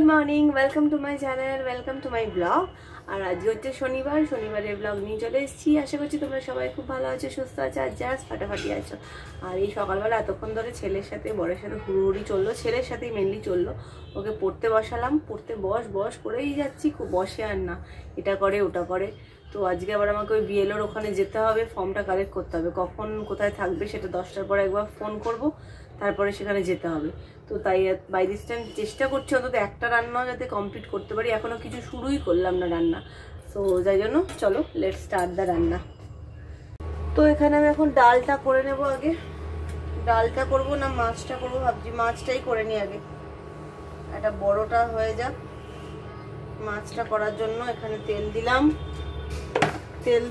Morning, welcome to my channel, welcome to my blog. আর আজ হচ্ছে শনিবারের ব্লগ নিয়ে চলে এসেছি। আশা করছি তোমরা সবাই খুব ভালো আছো, সুস্থ আছো, আর জাস্ট ফাটাফাটি আছো। আর এই সকালবেলা এতক্ষণ ধরে ছেলের সাথে বরের সাথে হুড়োহুড়ি চললো, ছেলের সাথেই মেনলি চললো। ওকে পড়তে বসালাম, পড়তে বস করেই যাচ্ছি, খুব বসে আর না, এটা করে ওটা করে। তো আজকে আবার আমাকে ওই বিএলওর ওখানে যেতে হবে, ফর্মটা কালেক্ট করতে হবে। কখন কোথায় থাকবে সেটা 10টার পরে একবার ফোন করব, তারপরে সেখানে যেতে হবে। তো তাই বাই দিস টাইম চেষ্টা করছি অন্তত একটা রান্নাও যাতে কমপ্লিট করতে পারি। এখনও কিছু শুরুই করলাম না রান্না, তো যাই জন্য চলো লেটস স্টার্ট দ্য রান্না। তো এখানে আমি এখন ডালটা করে নেব। আগে ডালটা করব না মাছটা করব ভাবছি, মাছটাই করে নিই আগে, একটা বড়টা হয়ে যাক। মাছটা করার জন্য এখানে তেল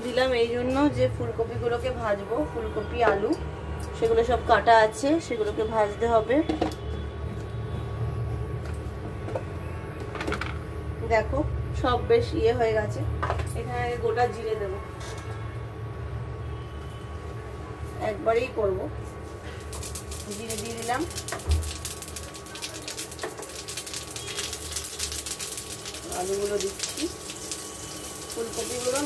দিলাম এই জন্য যে ফুলকপিগুলোকে ভাজবো, ফুলকপি আলু সেগুলো সব কাটা আছে, সেগুলোকে ভাজতে হবে। দেখো সব বেশ হয়ে গেছে। এখানে আগে গোটা জিরে দেব, একবারেই করব। জিরে দিয়ে দিলাম, আলুগুলো দিচ্ছি, ফুলকপিগুলো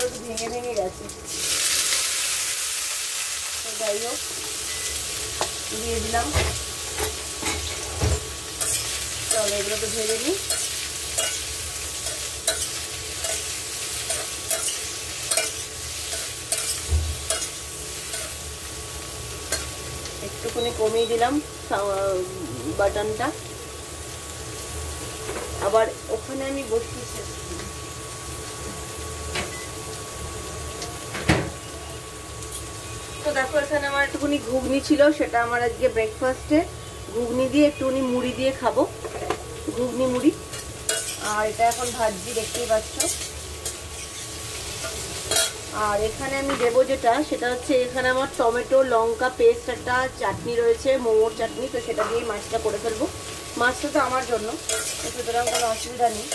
একটু ভেঙে গেছে, যাই হোক দিয়ে দিলাম। চলো এগুলোকে ভেজে নিই। একটুখানি কমিয়ে দিলাম বাটনটা, আবার ওখানে আমি বসিয়েছি। তো দেখো এখানে আমার একটুখানি ঘুগনি ছিল, সেটা আমার আজকে ব্রেকফাস্টে ঘুগনি দিয়ে একটুখানি মুড়ি দিয়ে খাবো, ঘুগনি মুড়ি। আর এটা এখন ভাজি, দেখতেই পাচ্ছ। আর এখানে আমি দেবো যেটা, সেটা হচ্ছে এখানে আমার টমেটো লঙ্কা পেস্ট একটা চাটনি রয়েছে, মোমোর চাটনি। তো সেটা দিয়েই মাছটা করে ফেলবো। মাছটা তো আমার জন্য, সুতরাং কোনো অসুবিধা নেই।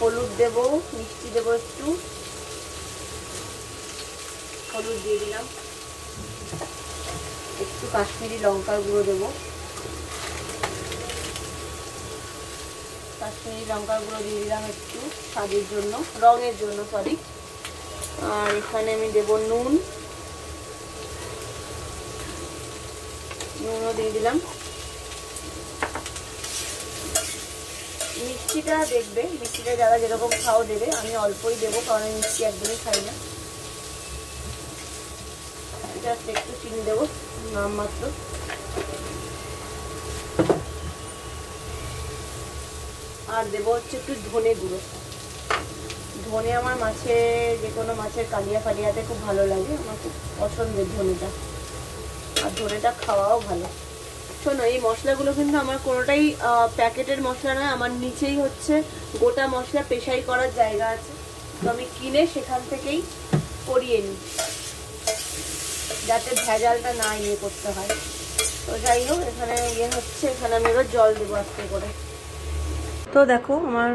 হলুদ দেবো, মিষ্টি দেবো, একটু হলুদ দিয়ে দিলাম, একটু কাশ্মীরি লঙ্কার গুঁড়ো দেবো, কাশ্মীরি লঙ্কার গুঁড়ো দিয়ে দিলাম একটু স্বাদের জন্য, রঙের জন্য সরি। আর এখানে আমি দেবো নুনও দিয়ে দিলাম। মিষ্টিটা দেখবে, মিষ্টিটা যারা যেরকম খাও দেবে, আমি অল্পই দেবো কারণ আমি মিষ্টি একদমই খাই না। জাস্ট একটু চিনি দেবো নামমাত্র। আর দেবো হচ্ছে একটু ধনে গুঁড়ো। ধনে আমার মাছে, যে কোনো মাছের কালিয়া ফালিয়াতে খুব ভালো লাগে, আমার খুব পছন্দের ধনেটা, আর ধনেটা খাওয়াও ভালো। শোনো, এই মশলাগুলো কিন্তু আমার কোনোটাই প্যাকেটের মশলা নয়, আমার নিচেই হচ্ছে গোটা মশলা পেশাই করার জায়গা আছে। তো আমি কিনে সেখান থেকেই করিয়ে নিই, যাতে ভেজালটা না করতে হয়। তো যাই হোক এখানে হচ্ছে, এখানে আমি এবার জল দেবো আস্তে করে। তো দেখো আমার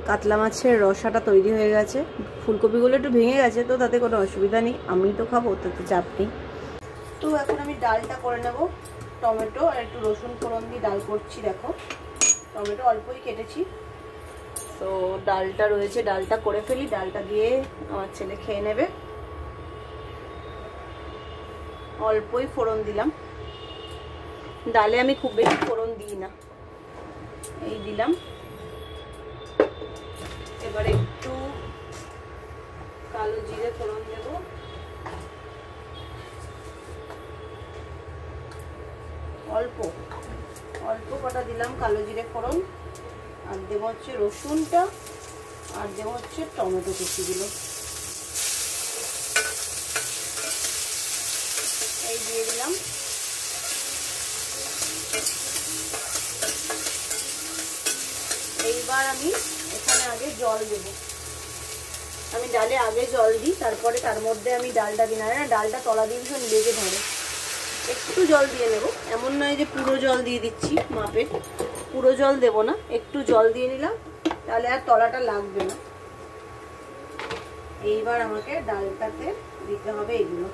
কাতলা মাছের রসাটা তৈরি হয়ে গেছে। ফুলকপিগুলো একটু ভেঙে গেছে, তো তাতে কোনো অসুবিধা নেই, আমি তো খাবো, তাতে চাপ নেই। তো এখন আমি ডালটা করে নেব। টমেটো আর একটু রসুন ফোড়ন দিয়ে ডাল করছি। দেখো টমেটো অল্পই কেটেছি, তো ডালটা রয়েছে, ডালটা করে ফেলি। ডালটা দিয়ে আমার ছেলে খেয়ে নেবে। অল্পই ফোড়ন দিলাম, ডালে আমি খুব বেশি ফোড়ন দিই না, এই দিলাম। এবার একটু কালো জিরে ফোড়ন দেব, অল্প কটা দিলাম কালো জিরে ফোড়ন। আর দেবো হচ্ছে রসুনটা, আর দেবো হচ্ছে টমেটো কুচিগুলো, এই দিয়ে দিলাম। এইবার আমি এখানে আগে জল দেবো। আমি ডালে আগে জল দিই, তারপরে তার মধ্যে আমি ডালটা দিই না, ডালটা তলা দিয়ে ভীষণ লেগে ধরে। একটু জল দিয়ে নেব, এমন নয় যে পুরো জল দিয়ে দিচ্ছি মাপে, পুরো জল দেব না, একটু জল দিয়ে নিলাম, তাহলে আর তলাটা লাগবে না। এইবার আমাকে ডালটাতে দিতে হবে এগুলো।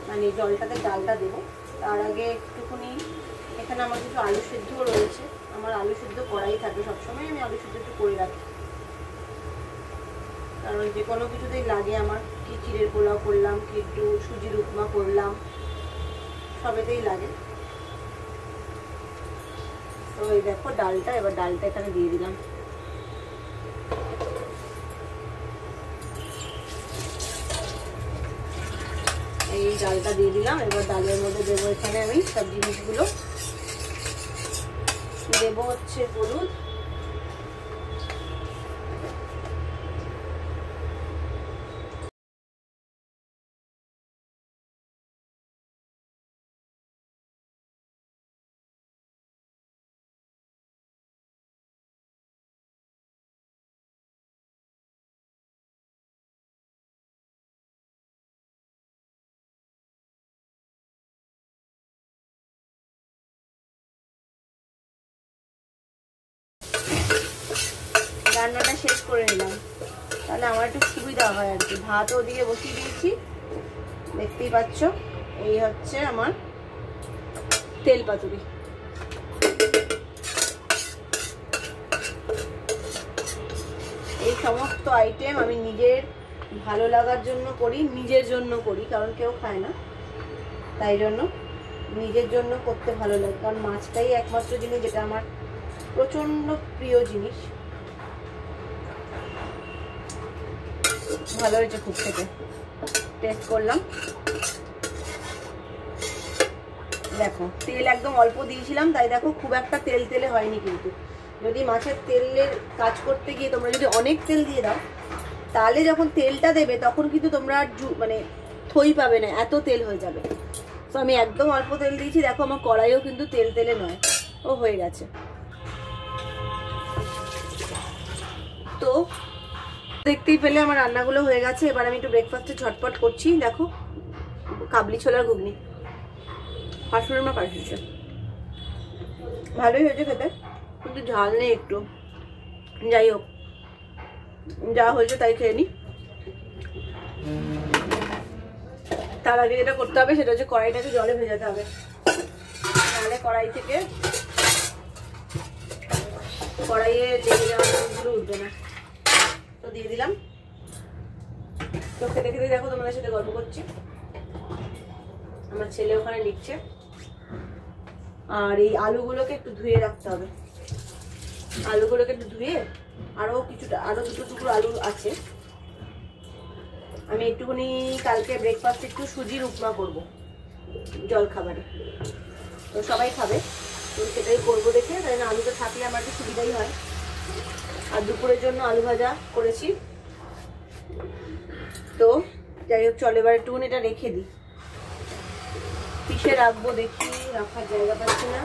মানে জলটাতে ডালটা দেবো। তার আগে একটুখানি এখানে আমার কিছু আলু সিদ্ধও রয়েছে, আমার আলু সিদ্ধ করাই থাকে সবসময়, আমি আলু সিদ্ধ একটু করে রাখি, কারণ যে কোনো কিছুতেই লাগে আমার। কি চিড়ের পোলাও করলাম, কি একটু সুজির উপমা করলাম, সবেতেই লাগে। তো এই দেখো ডালটা, এবার ডালটা এখানে দিয়ে দিলাম। এই ডালটা দিয়ে দিলাম। এবার ডালের মধ্যে দেবো এখানে আমি সব জিনিসগুলো। দেবো হচ্ছে হলুদ, রান্নাটা শেষ করে নিলাম, তাহলে আমার একটু সুবিধা হয় আর কি। ভাত ওদিকে বসিয়ে দিয়েছি, দেখতেই পাচ্ছ। এই হচ্ছে আমার তেল পাতুরি। এই সমস্ত আইটেম আমি নিজের ভালো লাগার জন্য করি, নিজের জন্য করি, কারণ কেউ খায় না, তাই জন্য নিজের জন্য করতে ভালো লাগে। কারণ মাছটাই একমাত্র জিনিস যেটা আমার প্রচন্ড প্রিয় জিনিস। ভালো হয়েছে খুব, খেতে টেস্ট করলাম। দেখো তেল একদম অল্প দিয়েছিলাম, তাই দেখো খুব একটা তেল তেলে হয়নি। কিন্তু যদি মাছের তেলের কাজ করতে গিয়ে তোমরা যদি অনেক তেল দিয়ে দাও, তাহলে যখন তেলটা দেবে তখন কিন্তু তোমরা মানে থই পাবে না, এত তেল হয়ে যাবে। তো আমি একদম অল্প তেল দিয়েছি। দেখো আমার কড়াইও কিন্তু তেল তেলে নয়, ও হয়ে গেছে। তো দেখতেই পেলে আমার রান্নাগুলো হয়ে গেছে। এবার আমি একটু ব্রেকফাস্টে ঝটপট করছি। দেখো কাবলি ছোলার ঘুগনি, শাশুড়ির মা পাঠিয়েছে, ভালোই হয়েছে খেতে, কিন্তু ঝাল নেই একটু। যাই হোক, যা হয়েছে তাই খেয়ে নি। তার আগে যেটা করতে হবে সেটা হচ্ছে কড়াইটাকে জলে ভেজাতে হবে, তাহলে কড়াই থেকে কড়াইয়ে লেগে যাওয়া জিনিসগুলো উঠবে না। তো দিয়ে দিলাম। তো খেতে খেতে দেখো তোমাদের সাথে গল্প করছি, আমার ছেলে ওখানে লিখছে। আর এই আলুগুলোকে একটু ধুয়ে রাখতে হবে, আলুগুলোকে একটু ধুয়ে, আরো দুটো টুকরো আলু আছে। আমি একটুখানি কালকে ব্রেকফাস্টে একটু সুজির উপমা করব জল খাবারে, তো সবাই খাবে, তো সেটাই করবো দেখে। তাই না, আলুটা থাকলে আমার একটু সুবিধাই হয়। আর দুপুরের জন্য আলু ভাজা করেছি। তো যাই হোক, চলো এবার একটুখানি এটা রেখে দিই। পিষে রাখবো, দেখি রাখার জায়গা পাচ্ছি না।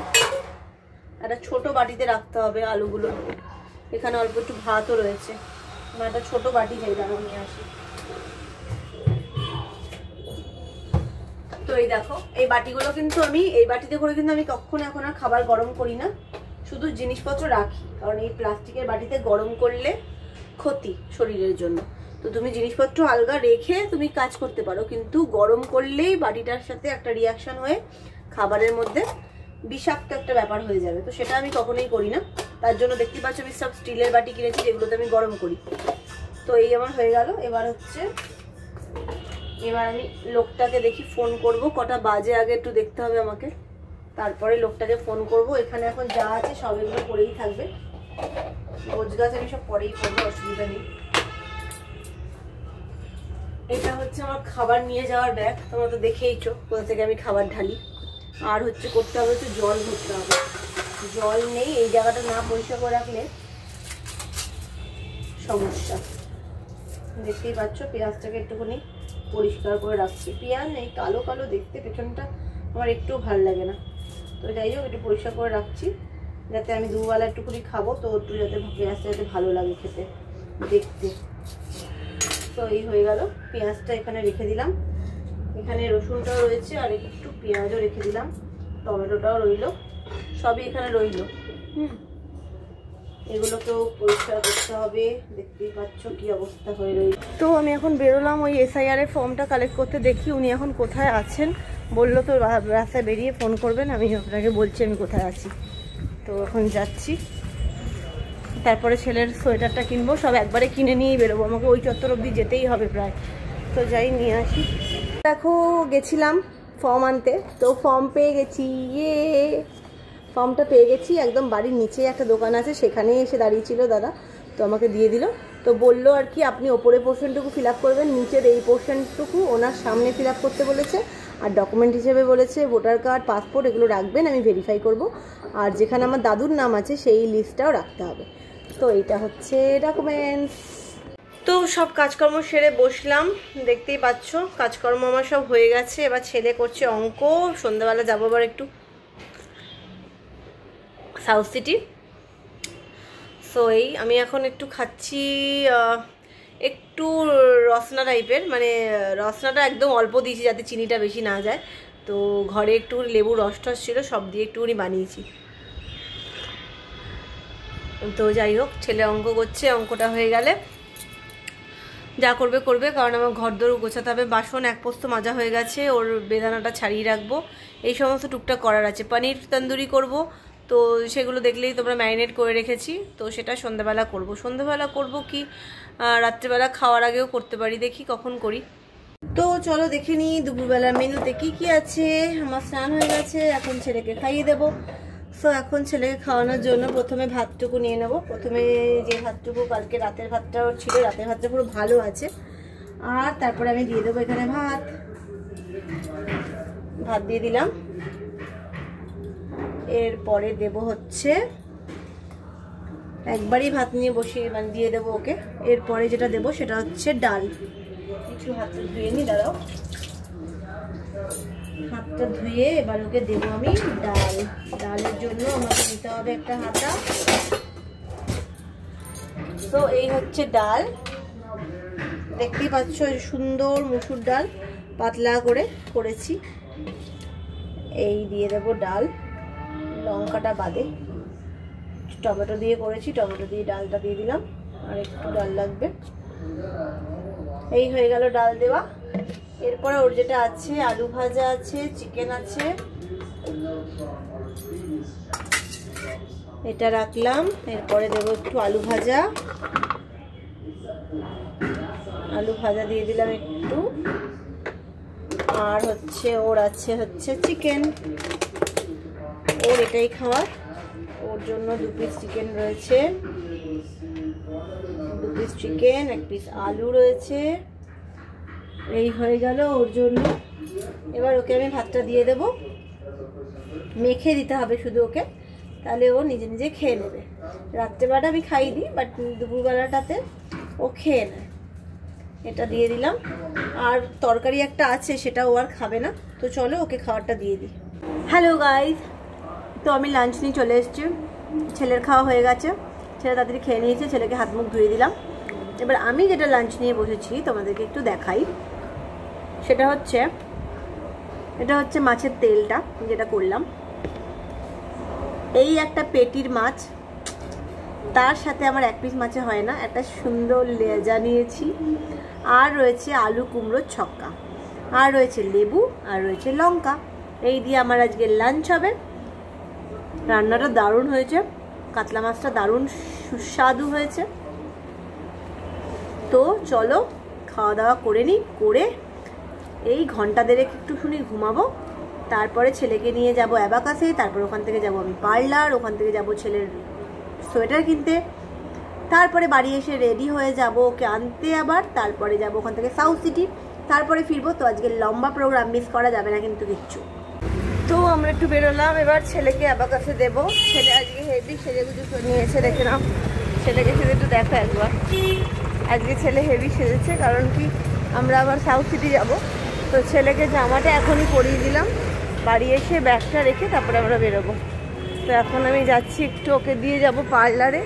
একটা ছোট বাটিতে রাখতে হবে আলুগুলো। এখানে অল্প একটু ভাতও রয়েছে, আমার একটা ছোট বাটি চাই, দাঁড়াও নিয়ে আসি। তো এই দেখো এই বাটিগুলো কিন্তু আমি এই বাটিতে করে কিন্তু আমি কখনো এখন আর খাবার গরম করি না, শুধু জিনিসপত্র রাখি। কারণ এই প্লাস্টিকের বাটিতে গরম করলে ক্ষতি শরীরের জন্য। তো তুমি জিনিসপত্র আলগা রেখে তুমি কাজ করতে পারো, কিন্তু গরম করলেই বাটিটার সাথে একটা রিয়াকশন হয়ে খাবারের মধ্যে বিষাক্ত একটা ব্যাপার হয়ে যাবে। তো সেটা আমি কখনোই করি না। তার জন্য দেখতে পাচ্ছ আমি সব স্টিলের বাটি কিনেছি, যেগুলোতে আমি গরম করি। তো এই আমার হয়ে গেল। এবার আমি লোকটাকে দেখি ফোন করব, কটা বাজে আগে একটু দেখতে হবে আমাকে, তারপরে লোকটাকে ফোন করব। এখানে এখন যা আছে সব এগুলো পরেই থাকবে, গোছ গাছ আমি সব পরেই করবো, অসুবিধা নেই। এটা হচ্ছে আমার খাবার নিয়ে যাওয়ার ব্যাগ, তোমরা তো দেখেইছো কোথা থেকে আমি খাবার ঢালি। আর হচ্ছে করতে হবে হচ্ছে জল ভরতে হবে, জল নেই, এই জায়গাটা না পরিষ্কার করে রাখলে সমস্যা। দেখতেই পাচ্ছ পেঁয়াজটাকে একটুখানি পরিষ্কার করে রাখছি। পেঁয়াজ নেই, কালো কালো দেখতে পেছনটা, আমার একটু ভালো লাগে না। তো যাই হোক একটু পরিষ্কার করে রাখছি, যাতে আমি দুবেলা একটুখানি খাবো, তো একটু যাতে পেঁয়াজটা যাতে ভালো লাগে খেতে দেখতে। তো এই হয়ে গেল, পেঁয়াজটা এখানে রেখে দিলাম। এখানে রসুনটাও রয়েছে, আর একটু পেঁয়াজও রেখে দিলাম, টমেটোটাও রইলো, সবই এখানে রইলো। এগুলোকেও পরিষ্কার করতে হবে, দেখতেই পাচ্ছ কি অবস্থা হয়ে রয়েছে। তো আমি এখন বেরোলাম ওই SIR এর ফর্মটা কালেক্ট করতে, দেখি উনি এখন কোথায় আছেন। বললো তো রাস্তায় বেরিয়ে ফোন করবেন, আমি আপনাকে বলছি আমি কোথায় আছি। তো এখন যাচ্ছি, তারপরে ছেলের সোয়েটারটা কিনবো, সব একবারে কিনে নিয়েই বেরোবো, আমাকে ওই চত্বর অবধি যেতেই হবে প্রায়। তো যাই নিয়ে আসি। দেখো গেছিলাম ফর্ম আনতে, তো ফর্ম পেয়ে গেছি, ফর্মটা পেয়ে গেছি। একদম বাড়ির নিচেই একটা দোকান আছে, সেখানেই এসে দাঁড়িয়েছিল দাদা, তো আমাকে দিয়ে দিল। তো বললো আর কি আপনি ওপরের পোর্শনটুকু ফিল আপ করবেন, নিচের এই পোর্শনটুকু ওনার সামনে ফিল আপ করতে বলেছে। আর ডকুমেন্ট হিসেবে বলেছে ভোটার কার্ড, পাসপোর্ট এগুলো রাখবেন, আমি ভেরিফাই করব। আর যেখানে আমার দাদুর নাম আছে সেই লিস্টটাও রাখতে হবে। তো এইটা হচ্ছে ডকুমেন্টস। তো সব কাজকর্ম সেরে বসলাম, দেখতেই পাচ্ছ কাজকর্ম আমার সব হয়ে গেছে। এবার ছেলে করছে অঙ্ক, সন্ধ্যাবেলা যাবো আবার একটু সাউথ সিটি। সো এই আমি এখন একটু খাচ্ছি একটু রসনা টাইপের, মানে রসনাটা একদম অল্প দিয়েছি যাতে চিনিটা বেশি না যায়। তো ঘরে একটু লেবু রস টস ছিল, সব দিয়ে একটুখানি বানিয়েছি। তো যাই হোক, ছেলে অঙ্ক করছে, অঙ্কটা হয়ে গেলে যা করবে করবে, কারণ আমার ঘরদোর গোছাতে হবে। বাসন এক পোস্ত মাজা হয়ে গেছে, ওর বেদানাটা ছাড়িয়ে রাখবো, এই সমস্ত টুকটাক করার আছে। পনির তন্দুরি করব, তো সেগুলো দেখলেই তোমরা ম্যারিনেট করে রেখেছি, তো সেটা সন্ধ্যাবেলা করব। সন্ধ্যাবেলা করব কি রাত্রেবেলা খাওয়ার আগেও করতে পারি, দেখি কখন করি। তো চলো দেখে নিই দুপুরবেলার মেনুতে কি কি আছে। আমার স্নান হয়ে গেছে, এখন ছেলেকে খাইয়ে দেবো। সো এখন ছেলেকে খাওয়ানোর জন্য প্রথমে ভাতটুকু নিয়ে নেব। প্রথমে যে ভাতটুকু কালকে রাতের ভাতটাও ছিল, রাতের ভাতটা পুরো ভালো আছে। আর তারপরে আমি দিয়ে দেবো এখানে ভাত দিয়ে দিলাম। এরপরে দেব হচ্ছে একবারই ভাত নিয়ে বসিয়ে মানে দিয়ে দেবো ওকে। এরপরে যেটা দেবো সেটা হচ্ছে ডাল। কিছু হাতটা ধুয়ে নি, দাঁড়াও, হাতটা ধুয়ে এবার ওকে দেবো আমি ডাল। ডালের জন্য আমাকে নিতে হবে একটা হাতা। তো এই হচ্ছে ডাল, দেখতেই পাচ্ছ সুন্দর মুসুর ডাল, পাতলা করে করেছি। এই দিয়ে দেবো ডাল, লঙ্কাটা বাদে। টমেটো দিয়ে করেছি, টমেটো দিয়ে ডালটা দিয়ে দিলাম, আর একটু ডাল লাগবে। এই হয়ে গেল ডাল দেওয়া। এরপরে ওর যেটা আছে আলু ভাজা আছে, চিকেন আছে, এটা রাখলাম। এরপরে দেবো একটু আলু ভাজা, আলু ভাজা দিয়ে দিলাম একটু। আর হচ্ছে ওর আছে হচ্ছে চিকেন, ওর এটাই খাওয়ার, ওর জন্য 2 পিস চিকেন রয়েছে, 2 পিস চিকেন, 1 পিস আলু রয়েছে। এই হয়ে গেল ওর জন্য। এবার ওকে আমি ভাতটা দিয়ে দেব, মেখে দিতে হবে শুধু ওকে, তাহলে ও নিজে নিজে খেয়ে নেবে। রাত্রেবেলাটা আমি খাইয়ে দিই, বাট দুপুরবেলাটাতে ও খেয়ে নেয়। এটা দিয়ে দিলাম। আর তরকারি একটা আছে, সেটা ও আর খাবে না, তো চলো ওকে খাবারটা দিয়ে দিই। হ্যালো গাইজ, তো আমি লাঞ্চ নিয়ে চলে এসেছি। ছেলের খাওয়া হয়ে গেছে, ছেলে তাড়াতাড়ি খেয়ে নিয়েছে, ছেলেকে হাত মুখ ধুয়ে দিলাম। এবার আমি যেটা লাঞ্চ নিয়ে বসেছি তোমাদেরকে একটু দেখাই। সেটা হচ্ছে, এটা হচ্ছে মাছের তেলটা যেটা করলাম। এই একটা পেটির মাছ, তার সাথে আমার 1 পিস মাছে হয় না, একটা সুন্দর লেজা নিয়েছি। আর রয়েছে আলু কুমড়োর ছক্কা, আর রয়েছে লেবু, আর রয়েছে লঙ্কা। এই দিয়ে আমার আজকে লাঞ্চ হবে। রান্নাটা দারুণ হয়েছে, কাতলা মাছটা দারুণ সুস্বাদু হয়েছে। তো চলো খাওয়া দাওয়া করে নিই, করে এই ঘন্টা দেড়েক একটু শুনি ঘুমাবো। তারপরে ছেলেকে নিয়ে যাব অ্যাবাকাসে, তারপর ওখান থেকে যাব আমি পার্লার, ওখান থেকে যাব ছেলের সোয়েটার কিনতে, তারপরে বাড়ি এসে রেডি হয়ে যাব ওকে আনতে আবার, তারপরে যাব ওখান থেকে সাউথ সিটি, তারপরে ফিরবো। তো আজকে লম্বা প্রোগ্রাম, মিস করা যাবে না কিন্তু কিচ্ছু। তো আমরা একটু বেরোলাম, এবার ছেলেকে অ্যাবাকাসে দেবো। ছেলে আজকে হেভি সেজেগুজে নিয়েছে, দেখে নাও ছেলেকে সেজে একটু দেখো একবার। আজকে ছেলে হেভি সেজেছে, কারণ কি আমরা আবার সাউথ সিটি যাব। তো ছেলেকে জামাটা এখনই পরিয়ে দিলাম, বাড়ি এসে ব্যাগটা রেখে তারপরে আমরা বেরোবো। তো এখন আমি যাচ্ছি, একটু ওকে দিয়ে যাব পার্লারে,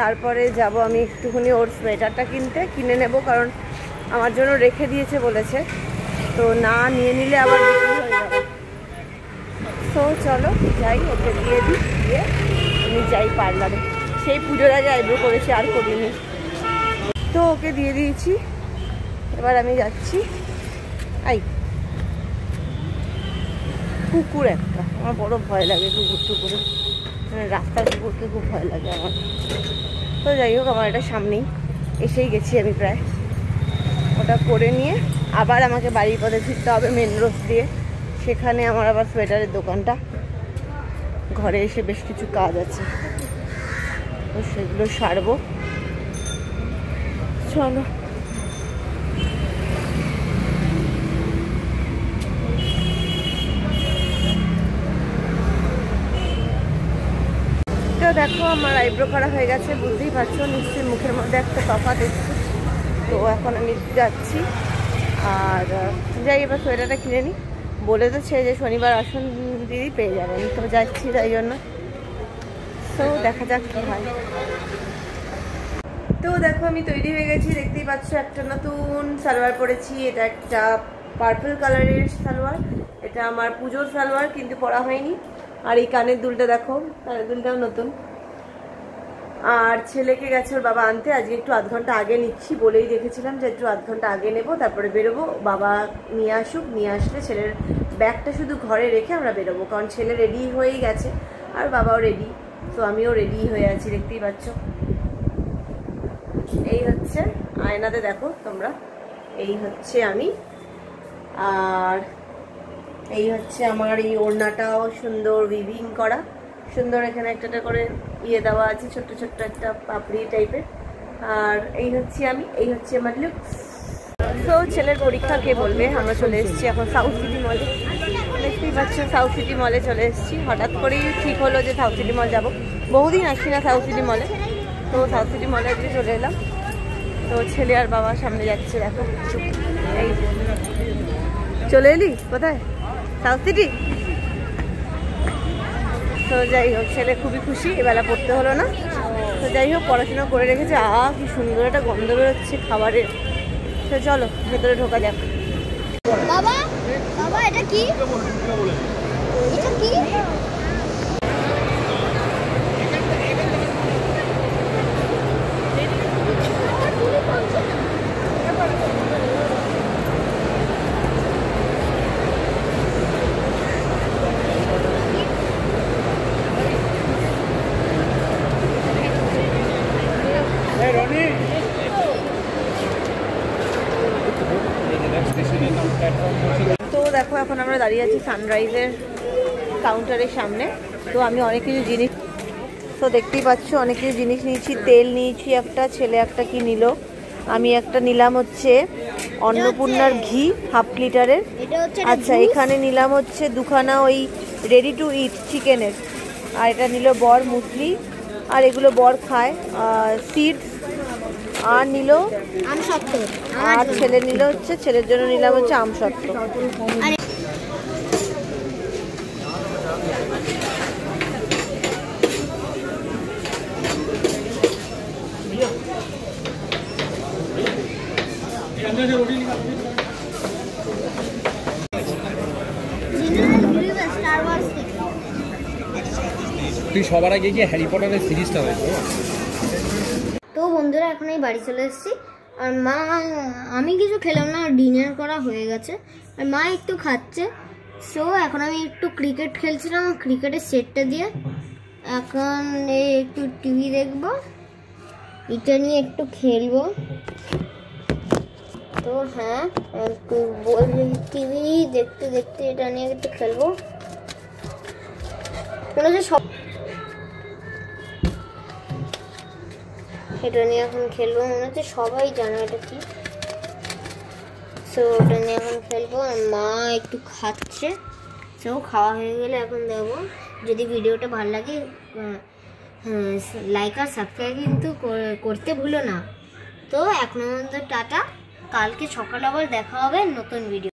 তারপরে যাব আমি একটুখানি ওর সোয়েটারটা কিনে নেব, কারণ আমার জন্য রেখে দিয়েছে বলেছে, তো না নিয়ে নিলে আবার বিক্রি হয়ে যাবে। তো চলো যাই, ওকে দিয়ে দিই, দিয়ে আমি যাই পার্লারে। সেই পুজোর আগে আইব্রো করেছি, আর করিনি। তো ওকে দিয়ে দিয়েছি, এবার আমি যাচ্ছি। কুকুর একটা, আমার বড় ভয় লাগে কুকুরে, মানে রাস্তার কুকুরকে খুব ভয় লাগে আমার। তো যাই হোক, আমার এটা সামনেই, এসেই গেছি আমি প্রায়। ওটা করে নিয়ে আবার আমাকে বাড়ির পথে ফিরতে হবে মেন রোড দিয়ে। সেখানে আমার আবার সোয়েটারের দোকানটা, ঘরে এসে বেশ কিছু কাজ আছে, তো সেগুলো সারবো। চলো। তো দেখো আমার আইব্রো করা হয়ে গেছে, বুঝতেই পারছো নিশ্চয়ই মুখের মধ্যে একটা তফাৎ এসছে। তো এখন আমি যাচ্ছি, আর যাই এবার সোয়েটারটা কিনে নিই। বলে তো ছে যে শনিবার আসুন দিদি পেয়ে যাবেন, তো যাচ্ছি তাই জন্য। তো দেখা যাক কি হয়। তো দেখো আমি তৈরি হয়ে গেছি, দেখতেই পাচ্ছ একটা নতুন সালোয়ার পরেছি। এটা একটা পার্পল কালারের সালোয়ার, এটা আমার পুজোর সালোয়ার কিন্তু পরা হয়নি। আর এই কানের দুলটা দেখো, কানের দুলটাও নতুন। আর ছেলেকে গেছে ওর বাবা আনতে, আজকে একটু আধ ঘন্টা আগে নিচ্ছি, বলেই রেখেছিলাম যে একটু আধ ঘন্টা আগে নেবো, তারপরে বেরোবো। বাবা নিয়ে আসুক, নিয়ে আসলে ছেলের ব্যাগটা শুধু ঘরে রেখে আমরা বেরোবো, কারণ ছেলে রেডি হয়েই গেছে আর বাবাও রেডি। তো আমিও রেডি হয়ে আছি, দেখতেই পাচ্ছ। এই হচ্ছে আয়নাতে দেখো তোমরা, এই হচ্ছে আমি, আর এই হচ্ছে আমার এই ওড়নাটাও সুন্দর উইভিং করা, সুন্দর এখানে একটা করে ইয়ে দেওয়া আছে, ছোট্ট ছোট্ট একটা পাপড়ি টাইপের। আর এই হচ্ছে আমি, এই হচ্ছে আমার লুক। তো ছেলের পরীক্ষা কে বলবে, আমরা চলে এসেছি এখন সাউথ সিটি মলে। দেখতেই পাচ্ছ সাউথ সিটি মলে চলে এসেছি, হঠাৎ করেই ঠিক হলো যে সাউথ সিটি মল যাবো। বহুদিন আসি না সাউথ সিটি মলে, তো সাউথ সিটি মলে আজকে চলে এলাম। তো ছেলে আর বাবা সামনে যাচ্ছে, দেখো এই চলে এলি কোথায়, সাউথ সিটি। তো যাই হোক, ছেলে খুবই খুশি, এবেলা পড়তে হলো না। তো যাই হোক, পড়াশোনা করে রেখেছে। কি সুন্দর একটা গন্ধ বেরোচ্ছে খাবারের। তো চলো ভেতরে ঢোকা যাক। বাবা বাবা এটা কি, এটা কি? তো দেখো এখন আমরা দাঁড়িয়ে আছি সানরাইজের কাউন্টারের সামনে। তো আমি অনেক কিছু জিনিস, তো দেখতেই পাচ্ছ অনেক কিছু জিনিস নিয়েছি। তেল নিয়েছি একটা, ছেলে একটা কি নিল, আমি একটা নিলাম হচ্ছে অন্নপূর্ণার ঘি 1/2 লিটারের। আচ্ছা এখানে নিলাম হচ্ছে দুখানা ওই রেডি টু ইট চিকেনের। আর এটা নিল বর মুসলি, আর এগুলো বর খায় সিডস। আর নিল আমসত্ত্ব, আর ছেলে নিল হচ্ছে, ছেলের জন্য নিলাম হচ্ছে আমসত্ত্ব। তুই সবার আগে গিয়ে হ্যারি পটারের সিরিজটা দেখো। তো বন্ধুরা এখন এই বাড়ি চলে এসেছি, আর মা, আমি কিছু খেলাম না, ডিনার করা হয়ে গেছে, আর মা একটু খাচ্ছে। সো এখন আমি একটু ক্রিকেট খেলছিলাম, ক্রিকেটের সেটটা দিয়ে। এখন একটু টিভি দেখবো, এটা নিয়ে একটু খেলবো। তো হ্যাঁ, টিভি দেখতে দেখতে এটা নিয়ে একটু খেলবো। মনে হচ্ছে সব এটা নিয়ে এখন খেলবো, মনে হচ্ছে সবাই জানে এটা কি। সো ওটা নিয়ে এখন খেলবো, আর মা একটু খাচ্ছে। সো খাওয়া হয়ে গেলে এখন দেবো। যদি ভিডিওটা ভালো লাগে লাইক আর সাবস্ক্রাইব কিন্তু করতে ভুলো না। তো এখনো পর্যন্ত টাটা, কালকে সকালে আবার দেখা হবে নতুন ভিডিও।